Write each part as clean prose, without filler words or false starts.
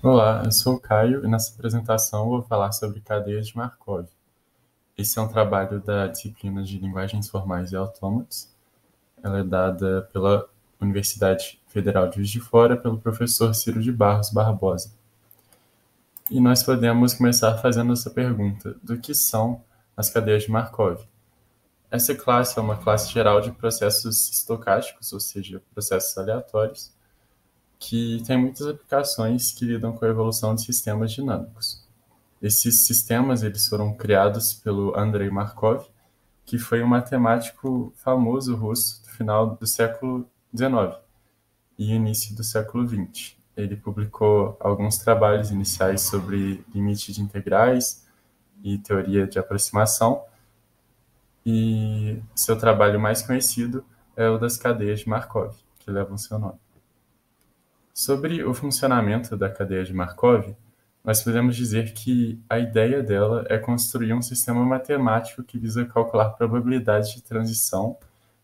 Olá, eu sou o Caio e nessa apresentação eu vou falar sobre cadeias de Markov. Esse é um trabalho da disciplina de Linguagens Formais e Autômatos. Ela é dada pela Universidade Federal de Juiz de Fora pelo professor Ciro de Barros Barbosa. E nós podemos começar fazendo essa pergunta: do que são as cadeias de Markov? Essa classe é uma classe geral de processos estocásticos, ou seja, processos aleatórios, que tem muitas aplicações que lidam com a evolução de sistemas dinâmicos. Esses sistemas eles foram criados pelo Andrei Markov, que foi um matemático famoso russo do final do século XIX e início do século XX. Ele publicou alguns trabalhos iniciais sobre limite de integrais e teoria de aproximação, e seu trabalho mais conhecido é o das cadeias de Markov, que levam seu nome. Sobre o funcionamento da cadeia de Markov, nós podemos dizer que a ideia dela é construir um sistema matemático que visa calcular probabilidades de transição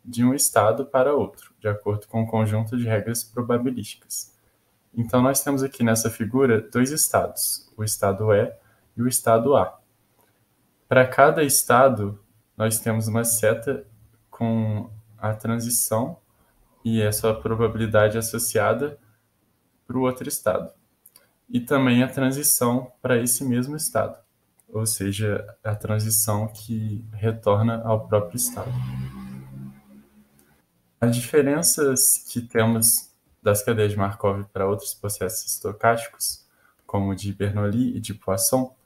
de um estado para outro, de acordo com um conjunto de regras probabilísticas. Então, nós temos aqui nessa figura dois estados, o estado E e o estado A. Para cada estado, nós temos uma seta com a transição e a sua probabilidade associada para o outro estado. E também a transição para esse mesmo estado, ou seja, a transição que retorna ao próprio estado. As diferenças que temos das cadeias de Markov para outros processos estocásticos, como o de Bernoulli e de Poisson,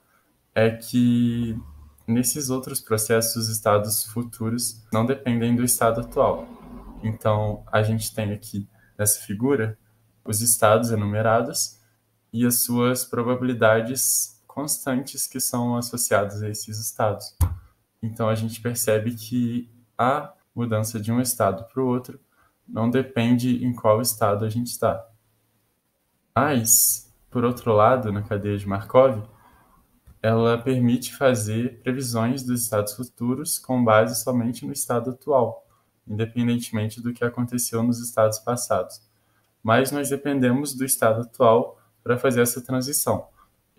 é que nesses outros processos os estados futuros não dependem do estado atual. Então, a gente tem aqui nessa figura os estados enumerados e as suas probabilidades constantes que são associadas a esses estados. Então a gente percebe que a mudança de um estado para o outro não depende em qual estado a gente está. Mas, por outro lado, na cadeia de Markov, ela permite fazer previsões dos estados futuros com base somente no estado atual, independentemente do que aconteceu nos estados passados. Mas nós dependemos do estado atual para fazer essa transição.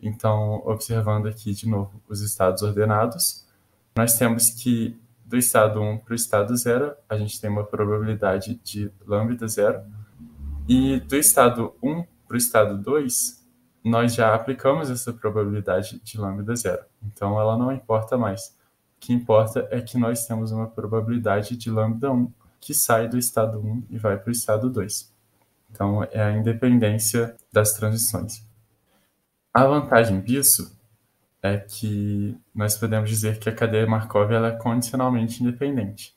Então, observando aqui de novo os estados ordenados, nós temos que do estado 1 para o estado 0, a gente tem uma probabilidade de lambda 0, e do estado 1 para o estado 2, nós já aplicamos essa probabilidade de lambda 0. Então, ela não importa mais. O que importa é que nós temos uma probabilidade de lambda 1 que sai do estado 1 e vai para o estado 2. Então, é a independência das transições. A vantagem disso é que nós podemos dizer que a cadeia Markov ela é condicionalmente independente.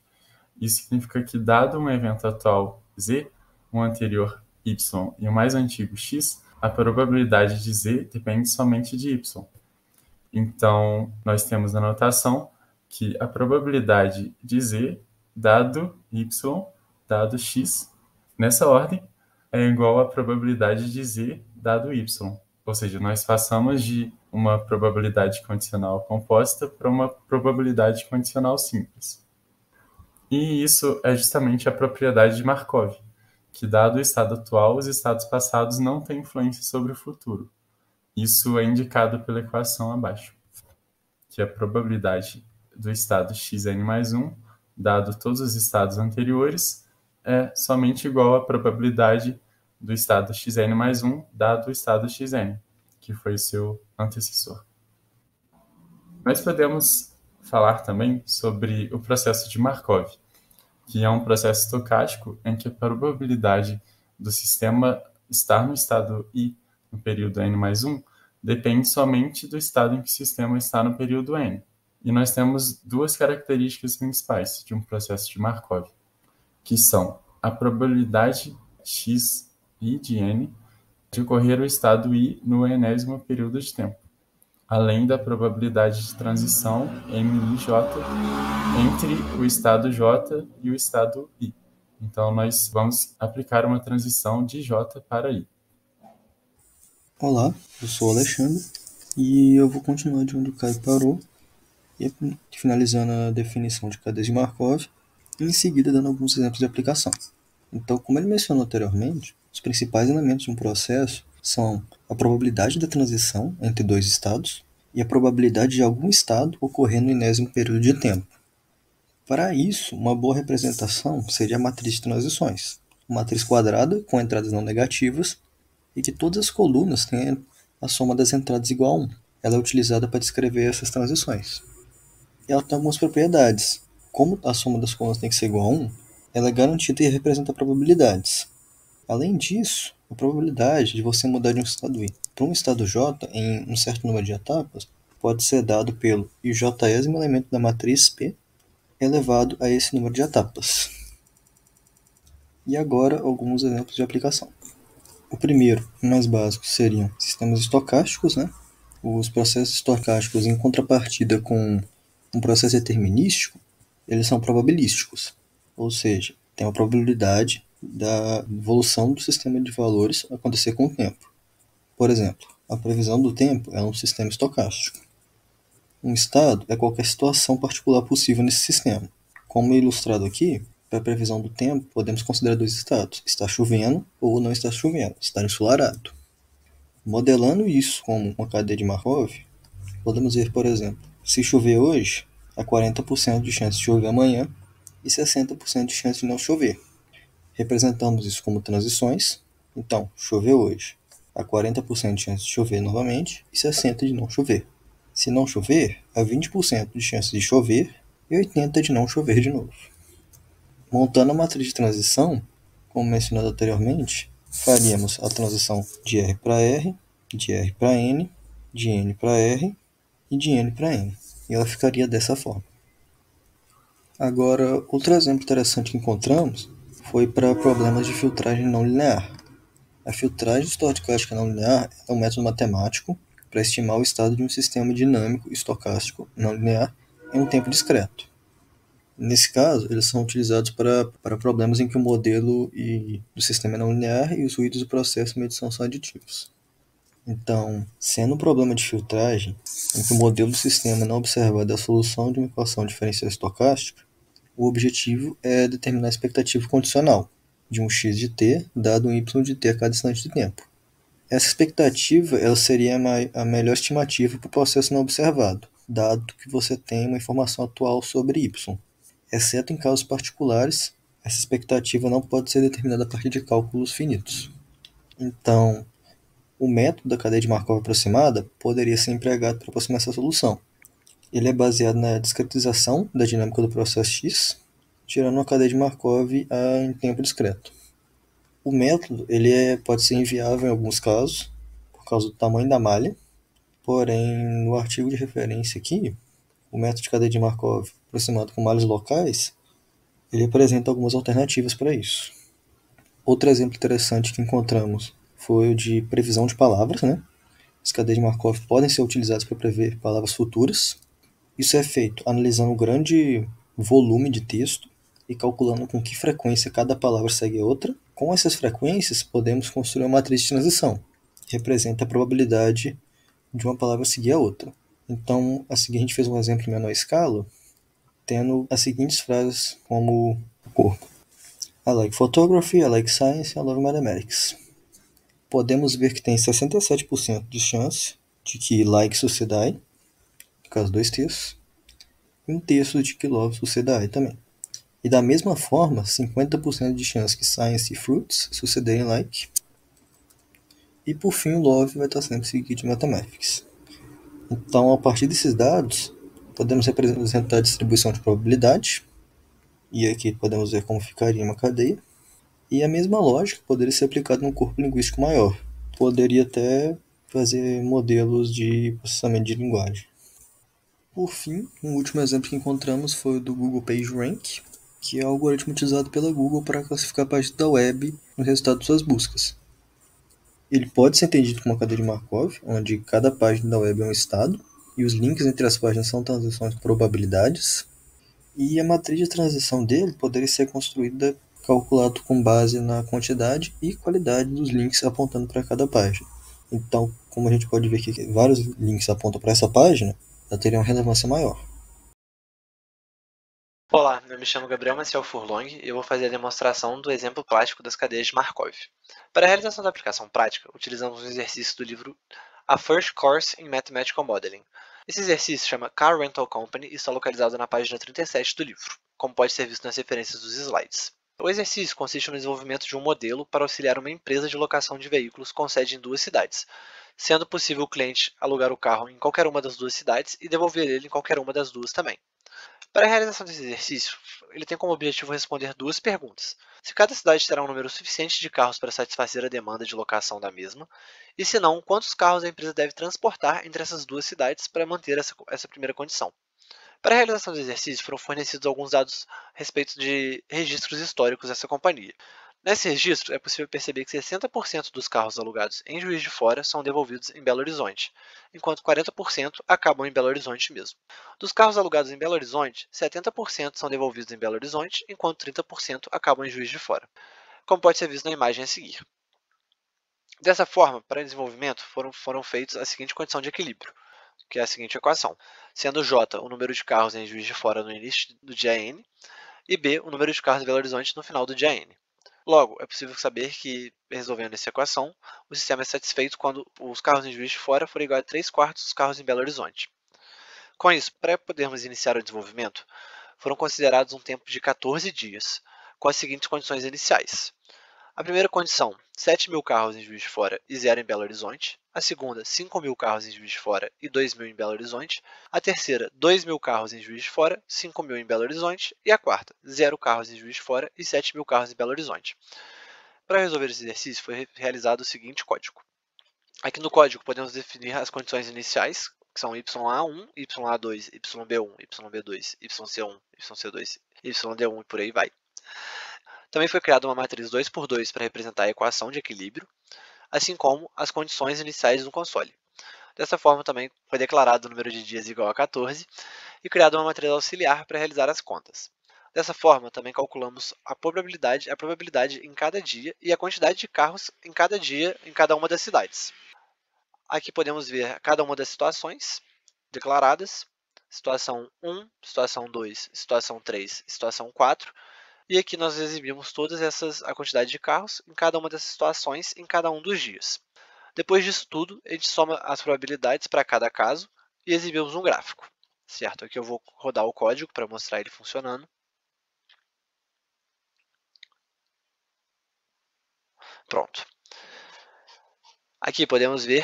Isso significa que, dado um evento atual z, um anterior y e o mais antigo x, a probabilidade de z depende somente de y. Então, nós temos a notação que a probabilidade de z dado y dado x, nessa ordem, é igual à probabilidade de z dado y. Ou seja, nós passamos de uma probabilidade condicional composta para uma probabilidade condicional simples. E isso é justamente a propriedade de Markov, que, dado o estado atual, os estados passados não têm influência sobre o futuro. Isso é indicado pela equação abaixo, que a probabilidade do estado xn mais 1, dado todos os estados anteriores, é somente igual à probabilidade do estado xn mais 1, dado o estado xn, que foi o seu antecessor. Nós podemos falar também sobre o processo de Markov, que é um processo estocástico em que a probabilidade do sistema estar no estado I no período n mais 1 depende somente do estado em que o sistema está no período n. E nós temos duas características principais de um processo de Markov, que são a probabilidade x i de n de ocorrer o estado I no enésimo período de tempo, além da probabilidade de transição MIJ entre o estado J e o estado I. Então, nós vamos aplicar uma transição de J para I. Olá, eu sou o Alexandre e eu vou continuar de onde o Caio parou, e finalizando a definição de cadeias de Markov e em seguida dando alguns exemplos de aplicação. Então, como ele mencionou anteriormente, os principais elementos de um processo são a probabilidade da transição entre dois estados e a probabilidade de algum estado ocorrer no enésimo período de tempo. Para isso, uma boa representação seria a matriz de transições, uma matriz quadrada com entradas não negativas e que todas as colunas tenham a soma das entradas igual a 1. Ela é utilizada para descrever essas transições. E ela tem algumas propriedades. Como a soma das colunas tem que ser igual a 1, ela é garantida e representa probabilidades. Além disso, a probabilidade de você mudar de um estado I para um estado J em um certo número de etapas pode ser dado pelo ijésimo elemento da matriz P elevado a esse número de etapas. E agora alguns exemplos de aplicação. O primeiro, o mais básico, seriam sistemas estocásticos, né? Os processos estocásticos, em contrapartida com um processo determinístico, eles são probabilísticos, ou seja, tem uma probabilidade da evolução do sistema de valores acontecer com o tempo. Por exemplo, a previsão do tempo é um sistema estocástico. Um estado é qualquer situação particular possível nesse sistema. Como é ilustrado aqui, para a previsão do tempo, podemos considerar dois estados: está chovendo ou não está chovendo, está ensolarado. Modelando isso como uma cadeia de Markov, podemos ver, por exemplo, se chover hoje, há 40% de chance de chover amanhã e 60% de chance de não chover. Representamos isso como transições. Então, choveu hoje, há 40% de chance de chover novamente e 60% de não chover. Se não chover, há 20% de chance de chover e 80% de não chover de novo. Montando a matriz de transição, como mencionado anteriormente, faríamos a transição de R para R, de R para N, de N para R e de N para N. E ela ficaria dessa forma. Agora, outro exemplo interessante que encontramos foi para problemas de filtragem não linear. A filtragem estocástica não linear é um método matemático para estimar o estado de um sistema dinâmico estocástico não linear em um tempo discreto. Nesse caso, eles são utilizados para problemas em que o modelo do sistema é não linear e os ruídos do processo de medição são aditivos. Então, sendo um problema de filtragem, em que o modelo do sistema não observa a solução de uma equação diferencial estocástica, o objetivo é determinar a expectativa condicional de um x de t dado um y de t a cada instante de tempo. Essa expectativa ela seria a melhor estimativa para o processo não observado, dado que você tem uma informação atual sobre y. Exceto em casos particulares, essa expectativa não pode ser determinada a partir de cálculos finitos. Então, o método da cadeia de Markov aproximada poderia ser empregado para aproximar essa solução. Ele é baseado na discretização da dinâmica do processo X, tirando uma cadeia de Markov em tempo discreto. O método pode ser inviável em alguns casos, por causa do tamanho da malha, porém, no artigo de referência aqui, o método de cadeia de Markov aproximado com malhas locais, ele apresenta algumas alternativas para isso. Outro exemplo interessante que encontramos foi o de previsão de palavras, né? As cadeias de Markov podem ser utilizadas para prever palavras futuras. Isso é feito analisando um grande volume de texto e calculando com que frequência cada palavra segue a outra. Com essas frequências, podemos construir uma matriz de transição, que representa a probabilidade de uma palavra seguir a outra. Então, a seguir a gente fez um exemplo em menor escala, tendo as seguintes frases como corpo. I like photography, I like science, I love mathematics. Podemos ver que tem 67% de chance de que like suceda I, no caso dois textos, e um terço de que love suceda I também. E da mesma forma, 50% de chance que science e fruits sucederem like. E por fim, o love vai estar sempre seguido de mathematics. Então, a partir desses dados, podemos representar a distribuição de probabilidade. E aqui podemos ver como ficaria uma cadeia. E a mesma lógica poderia ser aplicada num corpo linguístico maior. Poderia até fazer modelos de processamento de linguagem. Por fim, um último exemplo que encontramos foi o do Google PageRank, que é o algoritmo utilizado pela Google para classificar páginas da web no resultado de suas buscas. Ele pode ser entendido como uma cadeia de Markov, onde cada página da web é um estado, e os links entre as páginas são transições de probabilidades, e a matriz de transição dele poderia ser construída calculado com base na quantidade e qualidade dos links apontando para cada página. Então, como a gente pode ver que vários links apontam para essa página, ela teria uma relevância maior. Olá, eu me chamo Gabriel Maciel Furlong e eu vou fazer a demonstração do exemplo prático das cadeias de Markov. Para a realização da aplicação prática, utilizamos um exercício do livro A First Course in Mathematical Modeling. Esse exercício se chama Car Rental Company e está localizado na página 37 do livro, como pode ser visto nas referências dos slides. O exercício consiste no desenvolvimento de um modelo para auxiliar uma empresa de locação de veículos com sede em duas cidades, sendo possível o cliente alugar o carro em qualquer uma das duas cidades e devolver ele em qualquer uma das duas também. Para a realização desse exercício, ele tem como objetivo responder duas perguntas: se cada cidade terá um número suficiente de carros para satisfazer a demanda de locação da mesma, e se não, quantos carros a empresa deve transportar entre essas duas cidades para manter essa primeira condição. Para a realização do exercício, foram fornecidos alguns dados a respeito de registros históricos dessa companhia. Nesse registro, é possível perceber que 60% dos carros alugados em Juiz de Fora são devolvidos em Belo Horizonte, enquanto 40% acabam em Belo Horizonte mesmo. Dos carros alugados em Belo Horizonte, 70% são devolvidos em Belo Horizonte, enquanto 30% acabam em Juiz de Fora, como pode ser visto na imagem a seguir. Dessa forma, para o desenvolvimento, foram feitos a seguinte condição de equilíbrio, que é a seguinte equação, sendo J o número de carros em Juiz de Fora no início do dia N, e B o número de carros em Belo Horizonte no final do dia N. Logo, é possível saber que, resolvendo essa equação, o sistema é satisfeito quando os carros em Juiz de Fora forem iguais a 3/4 dos carros em Belo Horizonte. Com isso, para podermos iniciar o desenvolvimento, foram considerados um tempo de 14 dias, com as seguintes condições iniciais. A primeira condição, 7.000 carros em Juiz de Fora e 0 em Belo Horizonte. A segunda, 5.000 carros em Juiz de Fora e 2.000 em Belo Horizonte. A terceira, 2.000 carros em Juiz de Fora, 5.000 em Belo Horizonte. E a quarta, 0 carros em Juiz de Fora e 7.000 carros em Belo Horizonte. Para resolver esse exercício, foi realizado o seguinte código. Aqui no código podemos definir as condições iniciais, que são YA1, YA2, YB1, YB2, YC1, YC2, YD1 e por aí vai. Também foi criada uma matriz 2x2 para representar a equação de equilíbrio, assim como as condições iniciais do console. Dessa forma, também foi declarado o número de dias igual a 14 e criada uma matriz auxiliar para realizar as contas. Dessa forma, também calculamos a probabilidade em cada dia e a quantidade de carros em cada dia em cada uma das cidades. Aqui podemos ver cada uma das situações declaradas, situação 1, situação 2, situação 3, situação 4, e aqui nós exibimos a quantidade de carros em cada uma dessas situações em cada um dos dias. Depois disso tudo, a gente soma as probabilidades para cada caso e exibimos um gráfico. Certo? Aqui eu vou rodar o código para mostrar ele funcionando. Pronto. Aqui podemos ver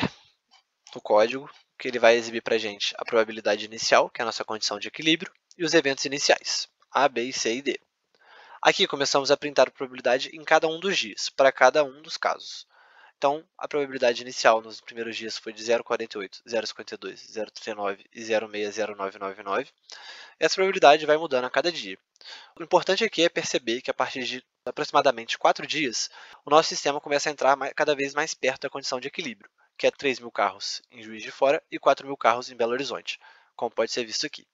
no código que ele vai exibir para a gente a probabilidade inicial, que é a nossa condição de equilíbrio, e os eventos iniciais, A, B, C e D. Aqui começamos a printar a probabilidade em cada um dos dias, para cada um dos casos. Então, a probabilidade inicial nos primeiros dias foi de 0,48, 0,52, 0,39 e 0,60999. Essa probabilidade vai mudando a cada dia. O importante aqui é perceber que a partir de aproximadamente 4 dias, o nosso sistema começa a entrar cada vez mais perto da condição de equilíbrio, que é 3.000 carros em Juiz de Fora e 4.000 carros em Belo Horizonte, como pode ser visto aqui.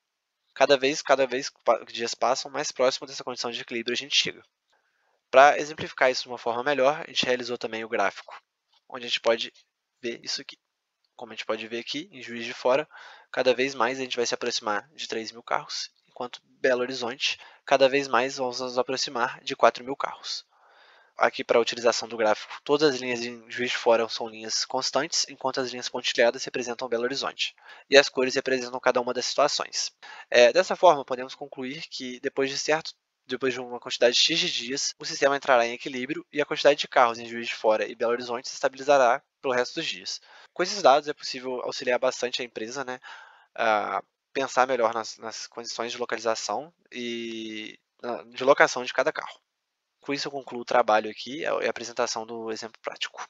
Cada vez que dias passam, mais próximo dessa condição de equilíbrio a gente chega. Para exemplificar isso de uma forma melhor, a gente realizou também o gráfico, onde a gente pode ver isso aqui. Como a gente pode ver aqui, em Juiz de Fora, cada vez mais a gente vai se aproximar de 3.000 carros, enquanto Belo Horizonte, cada vez mais vamos nos aproximar de 4.000 carros. Aqui para a utilização do gráfico, todas as linhas em Juiz de Fora são linhas constantes, enquanto as linhas pontilhadas representam Belo Horizonte. E as cores representam cada uma das situações. Dessa forma, podemos concluir que depois de uma quantidade X de dias, o sistema entrará em equilíbrio e a quantidade de carros em Juiz de Fora e Belo Horizonte se estabilizará pelo resto dos dias. Com esses dados é possível auxiliar bastante a empresa, né, a pensar melhor nas condições de localização e de locação de cada carro. Com isso eu concluo o trabalho aqui e a apresentação do exemplo prático.